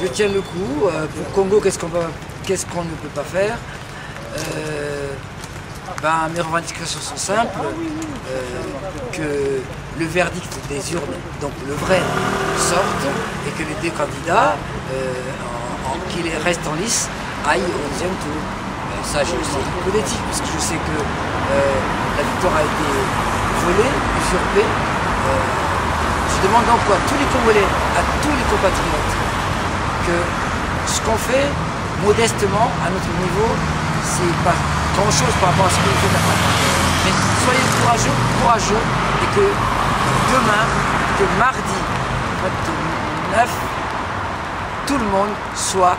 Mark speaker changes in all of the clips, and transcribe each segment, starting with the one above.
Speaker 1: je tiens le coup. Pour Congo, qu'est-ce qu'on ne peut pas faire? Mes revendications sont simples, que le verdict des urnes, donc le vrai, sorte et que les deux candidats qui restent en lice aillent au deuxième tour. Ça, c'est politique, parce que je sais que la victoire a été volée, usurpée. Je demande donc à tous les Congolais, à tous les compatriotes, que ce qu'on fait modestement à notre niveau, c'est pas grand chose par rapport à ce que vous faites après. Mais soyez courageux et que demain, que mardi 29, tout le monde soit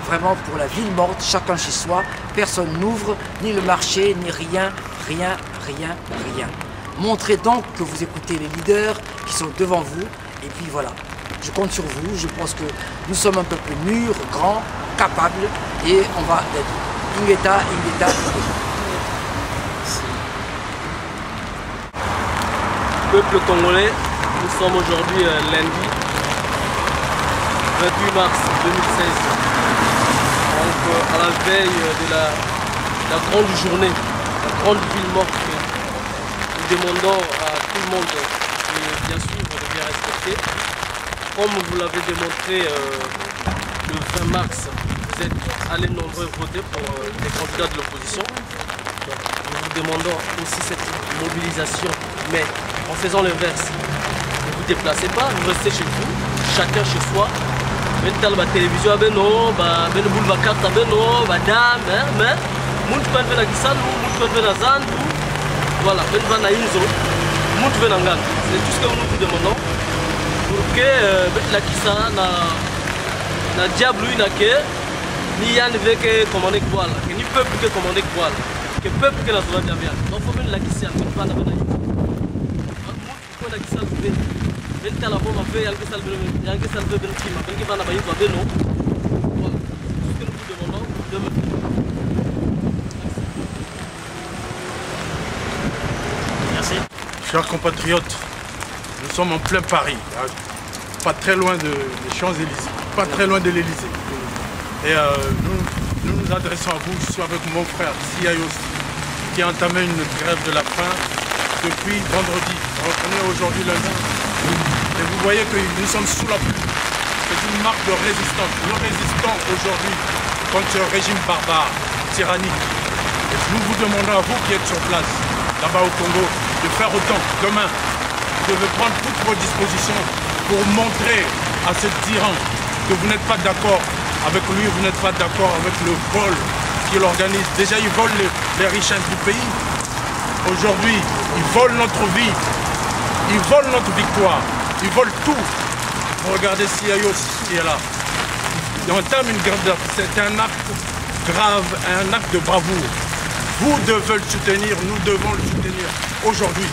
Speaker 1: vraiment pour la ville morte, chacun chez soi, personne n'ouvre, ni le marché, ni rien. Montrez donc que vous écoutez les leaders qui sont devant vous, et puis voilà. Je compte sur vous, je pense que nous sommes un peuple mûr, grand, capable, et on va être Ingeta.
Speaker 2: Peuple congolais, nous sommes aujourd'hui lundi 28 mars 2016. Donc à la veille de la grande journée, la grande ville morte, nous demandons à tout le monde de bien suivre, de bien respecter. Comme vous l'avez démontré le 20 mars, vous êtes allés nombreux voter pour les candidats de l'opposition. Nous vous demandons aussi cette mobilisation, mais en faisant l'inverse. Ne vous déplacez pas, vous restez chez vous, chacun chez soi. Maintenant, la télévision, ben non, ben boule ma carte, ben non, madame, mais moun peut venir à Kissan, moun peut venir à Zan, voilà, ben va na Inzo, moun peut venir à Ngang. C'est tout ce que nous vous demandons pour que la Kissan na diable lui n'a que ni Yann veut que commander quoi là, que ni peuple que commander quoi là, que peuple que la zone d'Amiens. Donc faut venir la Kissan, moun pas na venir. Moun peut la Kissan venir. Benta la bombe fait yalke salve ben kima ben ki bana bayi ba beno voilà ce que nous vous demandons de me
Speaker 3: merci. Chers compatriotes, nous sommes en plein Paris, pas très loin des Champs-Élysées, pas très loin de l'Élysée. Et nous adressons à vous. Je suis avec mon frère Siayos qui a entamé une grève de la faim depuis vendredi. On est aujourd'hui lundi. Et vous voyez que nous sommes sous la pluie. C'est une marque de résistance. Nous résistons aujourd'hui contre ce régime barbare, tyrannique. Et nous vous demandons à vous qui êtes sur place, là-bas au Congo, de faire autant. Demain, vous devez prendre toutes vos dispositions pour montrer à ce tyran que vous n'êtes pas d'accord avec lui, vous n'êtes pas d'accord avec le vol qu'il organise. Déjà, il vole les richesses du pays. Aujourd'hui, il vole notre vie. Ils volent notre victoire, ils volent tout. Regardez Siayos qui est là. Il entame une grève, c'est un acte grave, un acte de bravoure. Vous devez le soutenir, nous devons le soutenir aujourd'hui.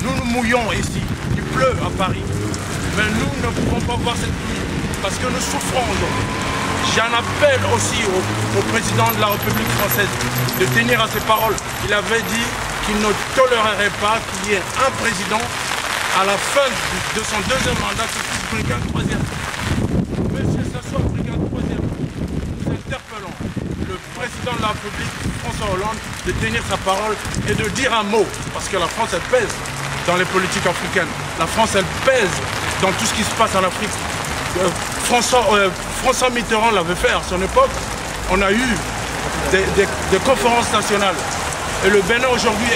Speaker 3: Nous nous mouillons ici, il pleut à Paris. Mais nous ne pouvons pas voir cette pluie parce que nous souffrons aujourd'hui. J'en appelle aussi au président de la République française de tenir à ses paroles. Il avait dit qu'il ne tolérerait pas qu'il y ait un président à la fin de son deuxième mandat, qui puisse briguer un troisième. Monsieur Sassou a brigué un troisième. Nous interpellons le président de la République, François Hollande, de tenir sa parole et de dire un mot. Parce que la France, elle pèse dans les politiques africaines. La France, elle pèse dans tout ce qui se passe en Afrique. François Mitterrand l'avait fait à son époque. On a eu des conférences nationales. Et le Bénin aujourd'hui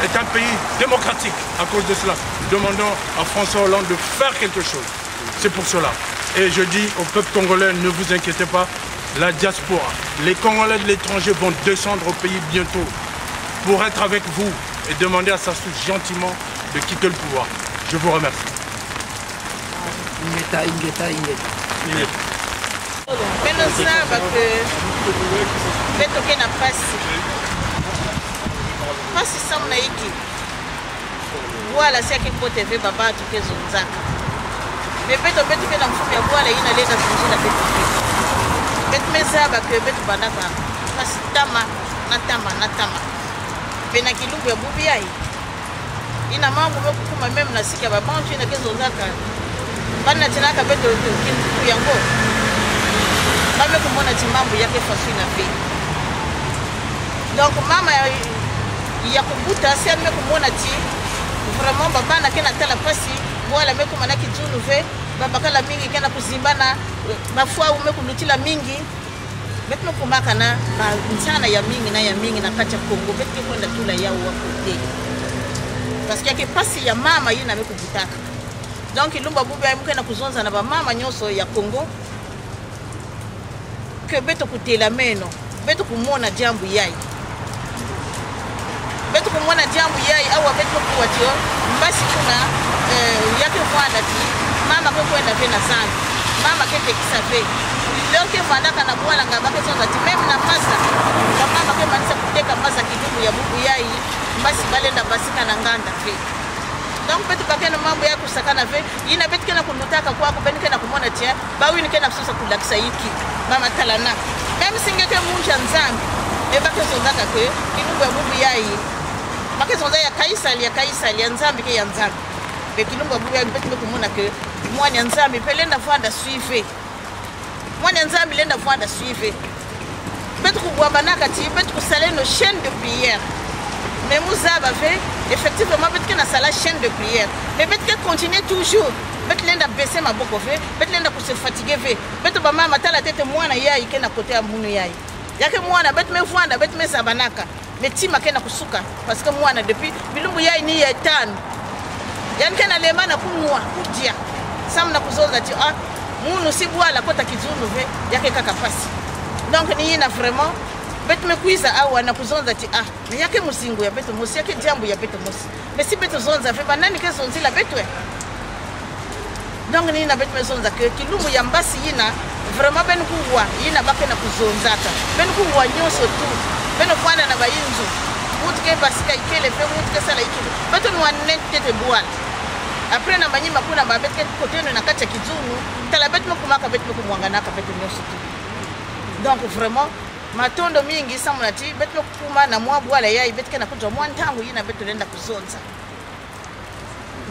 Speaker 3: est un pays démocratique à cause de cela. Nous demandons à François Hollande de faire quelque chose. C'est pour cela. Et je dis au peuple congolais, ne vous inquiétez pas, la diaspora, les Congolais de l'étranger vont descendre au pays bientôt pour être avec vous et demander à Sassou gentiment de quitter le pouvoir. Je vous remercie.
Speaker 4: Pasi samu na hiki wala si yake kwa TV baba tukezo nzaka mepeto betu kena mfumo ya bwala ina leta kunjila betu meza ba ke betu bandaka pasi tama pena kilungu ya bubi ai ina mambo bekukuma meme na sika ba bantu ina kezo nzaka bana tinaka betu kintu yango bame komona ti mambo yake faso na pe donc mama ya kobuta si ame komona ti vraiment babana ke na tala pasi wala me komana ki tunu ve babakala mingi ke na kuzimbana mafua ume kulutila mingi betno komaka na nsana ya mingi na kacha Kongo betke kwenda tula yao wa kote parce que yake pasi ya mama yina me kubutaka donc ilumba bubi ayimuke na kuzonza na ba mama nyoso ya Kongo que beto kutela meno beto kumona jambu yai beto kumona jambu yai awa beto kuwatio mbasi kuna yake kwanda ti mama kwa kwenda vena sana mama kete kisafe leo ke vanda kana kuala ngabake sonza ti meme na masa kwa mama ke manisa kuteka masa kidumu ya bubu yai mbasi balenda basi kana nganda fe donc beto bakena mambo ya kusakana ve ina beto kena kunutaka kwako benike na kumona tia bawini kena kususa kulakisa yiki mama talana même singeke munja nzambi ebake sonzaka ke kinubu ya bubu yai make sonza ya kaisali ya nzambi ke ya nzambi be kinubu ya bubu yai beto kumona ke mwana nzambi pelenda fanda suive mwana nzambi lenda fanda suive beto kubwabanaka ti beto kusale no chaîne de prière mais muzaba fait effectivement beto na sala chaîne de prière mais beto continuer toujours beto lenda baisser ma boko ve beto lenda ku se fatiguer ve beto ba mama tala tete mwana yai ke na côté ya munu yai yake mwana beto me fanda beto me sabanaka metima ke na kusuka parce que mwana depuis bilumbu yai ni ya tano yani ke na lema na kunwa kudia samna kuzonza ti munu si bwala kota kizunu ve yake kaka pasi donc ni ina vraiment beto me kuiza awa na kuzonza ti ni yake musingu ya beto mosi yake jambu ya beto mosi mais si beto zonza ve banani ke zonzi la beto donc ni ina beto me zonza ke kilumbu ya mbasi ina vraiment ben kuwa ina bake na kuzonzaka ben kuwa nyoso tu ben fwana na bayinzu mutke basika ikele pe mutke sala ikele beto ni wanete te bwala après na banyima kuna babetke côté na kacha kizunu tala beto kumaka beto kumwanganaka beto nyoso tu donc vraiment matondo mingi samunati beto kuma na mwa bwala yai betke na kuja mwa ntangu yina beto lenda kuzonza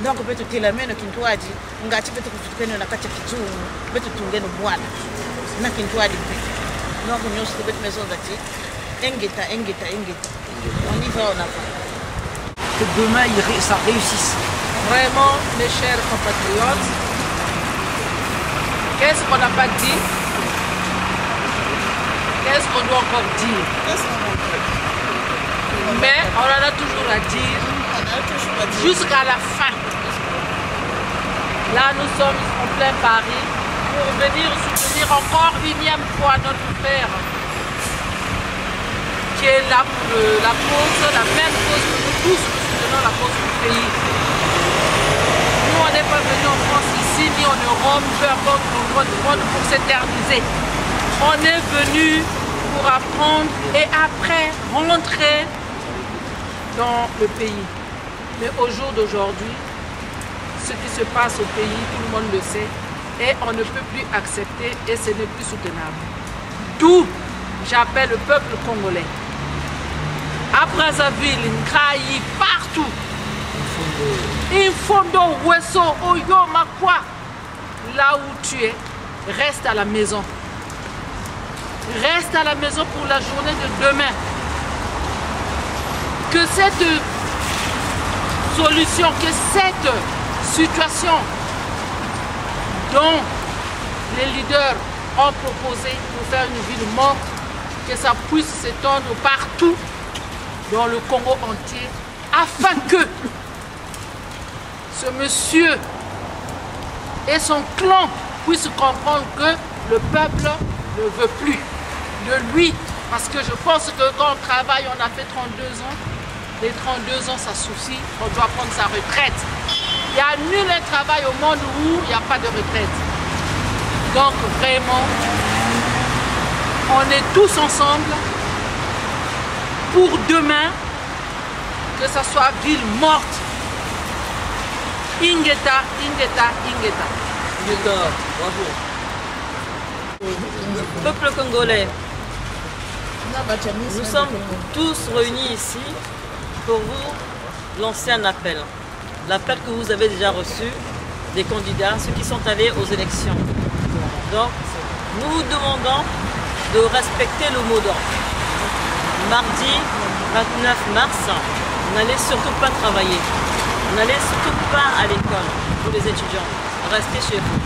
Speaker 4: donc beto tilameno kintwaji ngati beto kutukene na kacha kizunu beto tungeno bwala na kintwaji donc nyoso beto mezonza ti engeta on y va on a
Speaker 1: que demain ça réussisse.
Speaker 5: Vraiment, mes chers compatriotes, qu'est-ce qu'on n'a pas dit? Qu'est-ce qu'on doit encore dire? Mais on en a toujours à dire jusqu'à la fin. Là, nous sommes en plein Paris pour venir soutenir encore unième fois notre frère qui est là pour la même cause que nous tous, nous soutenons la cause du pays. Nous, on n'est pas venus en France ici, ni en Europe, peu importe pour s'éterniser. On est venus pour apprendre et après rentrer dans le pays. Mais au jour d'aujourd'hui, ce qui se passe au pays, tout le monde le sait, et on ne peut plus accepter et ce n'est plus soutenable. D'où j'appelle le peuple congolais. À Brazzaville, Nkraï, partout. Infondo, Wesso, Oyo, Makwa. Là où tu es, reste à la maison. Reste à la maison pour la journée de demain. Que cette solution, que cette situation dont les leaders ont proposé pour faire une ville morte, que ça puisse s'étendre partout dans le Congo entier, afin que ce monsieur et son clan puissent comprendre que le peuple ne veut plus de lui. Parce que je pense que quand on travaille, on a fait 32 ans, les 32 ans ça suffit, on doit prendre sa retraite. Il n'y a nul travail au monde où il n'y a pas de retraite. Donc vraiment, on est tous ensemble pour demain, que ça soit ville morte. Ingeta, Ingeta, Ingeta.
Speaker 6: Ingeta, bravo. Peuple congolais, nous sommes tous réunis ici pour vous lancer un appel. L'appel que vous avez déjà reçu des candidats, ceux qui sont allés aux élections. Donc, nous vous demandons de respecter le mot d'ordre. Mardi 29 mars, n'allez surtout pas travailler. N'allez surtout pas à l'école pour les étudiants. Restez chez vous.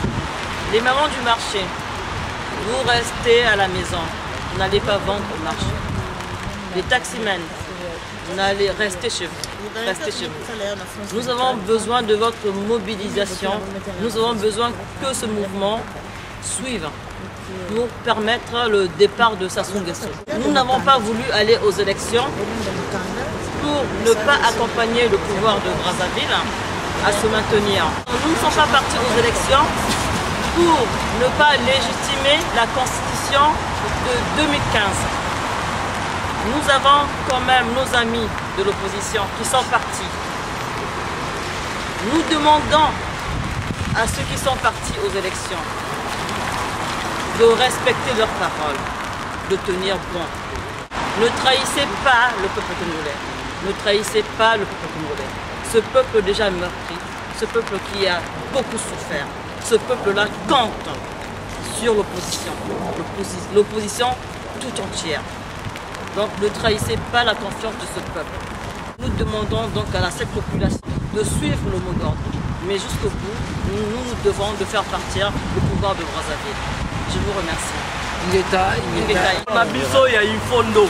Speaker 6: Les mamans du marché, vous restez à la maison. N'allez pas vendre au marché. Les taximens, restez chez vous. Restez chez vous. Nous avons besoin de votre mobilisation. Nous avons besoin que ce mouvement suive pour permettre le départ de Sassou Nguesso. Nous n'avons pas voulu aller aux élections pour ne pas accompagner le pouvoir de Brazzaville à se maintenir. Nous ne sommes pas partis aux élections pour ne pas légitimer la constitution de 2015. Nous avons quand même nos amis de l'opposition qui sont partis. Nous demandons à ceux qui sont partis aux élections de respecter leurs paroles, de tenir bon. Ne trahissez pas le peuple congolais. Ne trahissez pas le peuple congolais. Ce peuple déjà meurtri, ce peuple qui a beaucoup souffert, ce peuple-là compte sur l'opposition. L'opposition tout entière. Donc ne trahissez pas la confiance de ce peuple. Nous demandons donc à cette population de suivre le mot d'ordre. Mais jusqu'au bout, nous devons de faire partir le pouvoir de Brazzaville. Je vous remercie.
Speaker 2: Ingeta. Na biso ya Ifondo.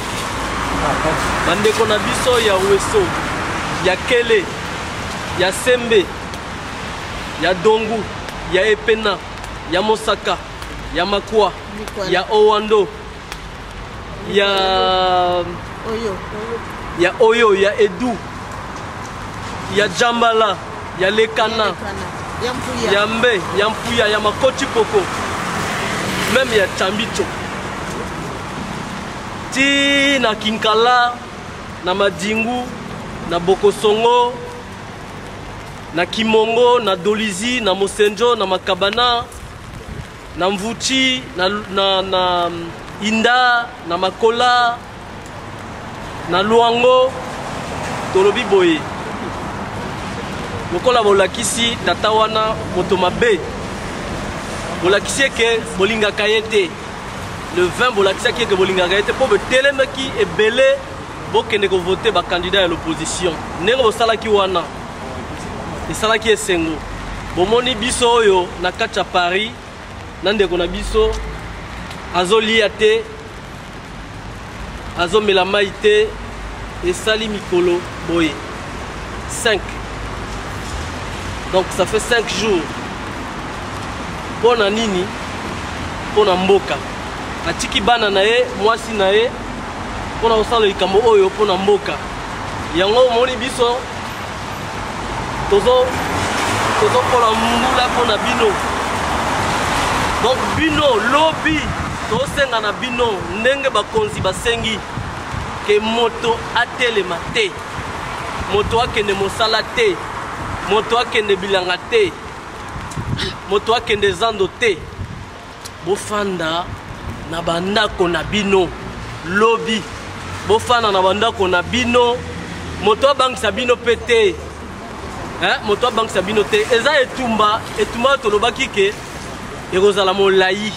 Speaker 2: Bandeko na biso ya Weso. Ya Kele. Ya Sembe. Ya Dongu. Ya Epena. Ya Mosaka. Ya Makwa. Ya Owando. Ya Oyo, ya Edu, ya Jambala, ya Lekana, ya Mbe, ya Mpuya, ya Makoti Poko, même ya Chambicho. Ti na Kinkala, na Madingu, na Bokosongo, na Kimongo, na Dolizi, na Mosenjo, na Makabana, na Mvuchi, na Inda, na Makola, na Luango, tolobi boye. Lokola bolakisi tata wana moto mabe. Bolakisi ke bolinga kayete. Le 20 bolakisi ke bolinga kayete po betelemaki ebele bokende ko voter ba candidat à l'opposition. Nengo bosalaki wana. Esalaki esengo. Bomoni biso oyo na kacha Paris, nandeko na biso azolia te, azomela mai te, esali mikolo boye 5. Donc ça fait 5 jours. Pona nini? Pona mboka. Atiki bana na ye, mwasi na ye, pona osala likambo oyo pona mboka. Yango moni biso tozo pona mungula pona bino. Donc bino lobby tosenga na bino ndenge bakonzi basengi ke moto atelema te, moto akende mosala te, moto akende bilanga te, moto akende zando te. Bofanda na bandako na bino lobby, bofanda na bandako na bino, moto abangisa bino pete, moto abangisa bino te. Eza etumba tolobaki ke ekozala molai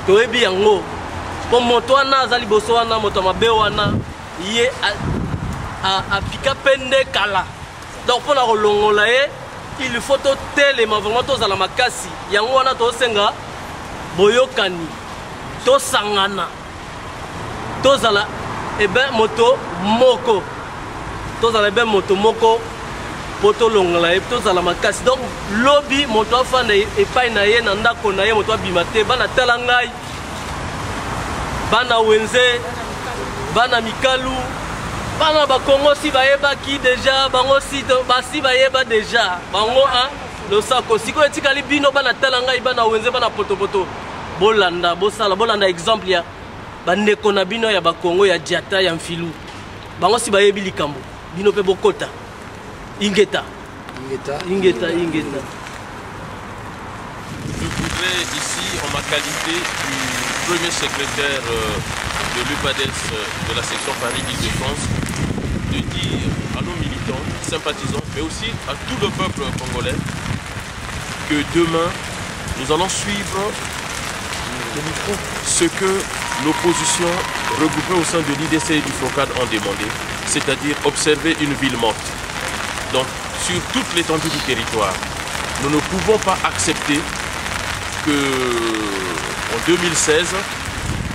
Speaker 2: toyebi yango po moto wana azali boso wana moto mabe wana ye apika pende kala. Donc pona kolongola ye il faut totelema vraiment tozala makasi yango wana tosenga boyokani tosangana tozala moto moko, tozala moto moko poto longola e tozala makasi. Donc lobby moto afanda epai na ye na ndako na ye moto abimate bana tala ngai bana wenze bana mikalu bana bakongo si bayebaki deja bango si basi bayeba deja bango losako siko etikali bino bana tala ngai bana wenze bana potopoto bolanda bosala bolanda exemple ya bandeko na bino ya bakongo ya Diata ya Mfilu bango si bayebi likambo bino pe bokota. Ingeta.
Speaker 7: Je voudrais ici, en ma qualité du premier secrétaire de l'UPADES de la section Paris-Île-de-France, de dire à nos militants, sympathisants, mais aussi à tout le peuple congolais, que demain, nous allons suivre ce que l'opposition regroupée au sein de l'IDC et du FROCAD ont demandé, c'est-à-dire observer une ville morte. Donc, sur toute l'étendue du territoire, nous ne pouvons pas accepter que, en 2016,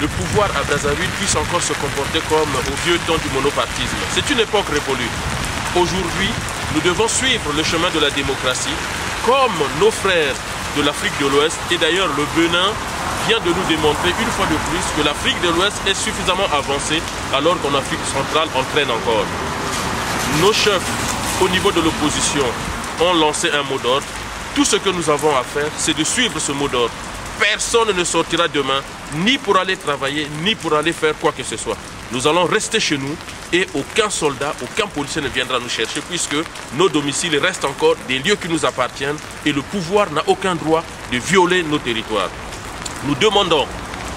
Speaker 7: le pouvoir à Brazzaville puisse encore se comporter comme au vieux temps du monopartisme. C'est une époque révolue. Aujourd'hui, nous devons suivre le chemin de la démocratie, comme nos frères de l'Afrique de l'Ouest, et d'ailleurs le Bénin vient de nous démontrer une fois de plus que l'Afrique de l'Ouest est suffisamment avancée alors qu'en Afrique centrale on traîne encore. Nos chefs au niveau de l'opposition ont lancé un mot d'ordre. Tout ce que nous avons à faire, c'est de suivre ce mot d'ordre. Personne ne sortira demain, ni pour aller travailler, ni pour aller faire quoi que ce soit. Nous allons rester chez nous et aucun soldat, aucun policier ne viendra nous chercher puisque nos domiciles restent encore des lieux qui nous appartiennent et le pouvoir n'a aucun droit de violer nos territoires. Nous demandons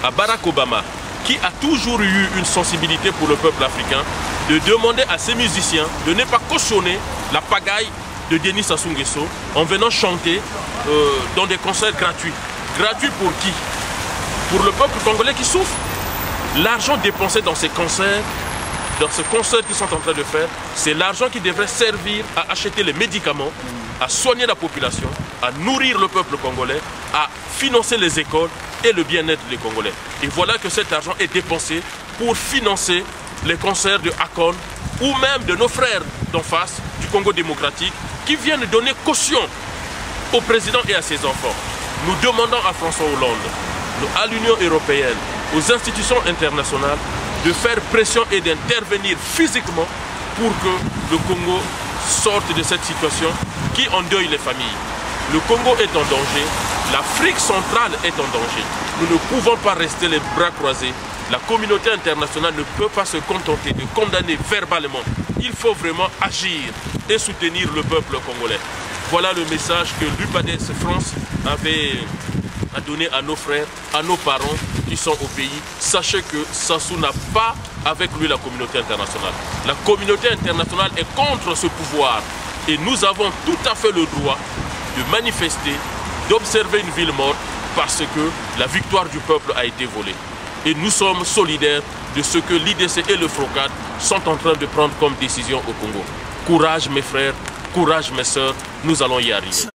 Speaker 7: à Barack Obama, qui a toujours eu une sensibilité pour le peuple africain, de demander à ses musiciens de ne pas cautionner la pagaille de Denis Sassou Nguesso en venant chanter dans des concerts gratuits. Gratuits pour qui? Pour le peuple congolais qui souffre. L'argent dépensé dans ces concerts qu'ils sont en train de faire, c'est l'argent qui devrait servir à acheter les médicaments, à soigner la population, à nourrir le peuple congolais, à financer les écoles et le bien-être des Congolais. Et voilà que cet argent est dépensé pour financer les concerts de Akon ou même de nos frères d'en face du Congo démocratique qui viennent donner caution au président et à ses enfants. Nous demandons à François Hollande, à l'Union européenne, aux institutions internationales de faire pression et d'intervenir physiquement pour que le Congo sorte de cette situation qui endeuille les familles. Le Congo est en danger, l'Afrique centrale est en danger. Nous ne pouvons pas rester les bras croisés. La communauté internationale ne peut pas se contenter de condamner verbalement. Il faut vraiment agir et soutenir le peuple congolais. Voilà le message que l'UPADES France a donné à nos frères, à nos parents qui sont au pays. Sachez que Sassou n'a pas avec lui la communauté internationale. La communauté internationale est contre ce pouvoir et nous avons tout à fait le droit de manifester, d'observer une ville morte parce que la victoire du peuple a été volée. Et nous sommes solidaires de ce que l'IDC et le FROCAD sont en train de prendre comme décision au Congo. Courage mes frères, courage mes sœurs, nous allons y arriver.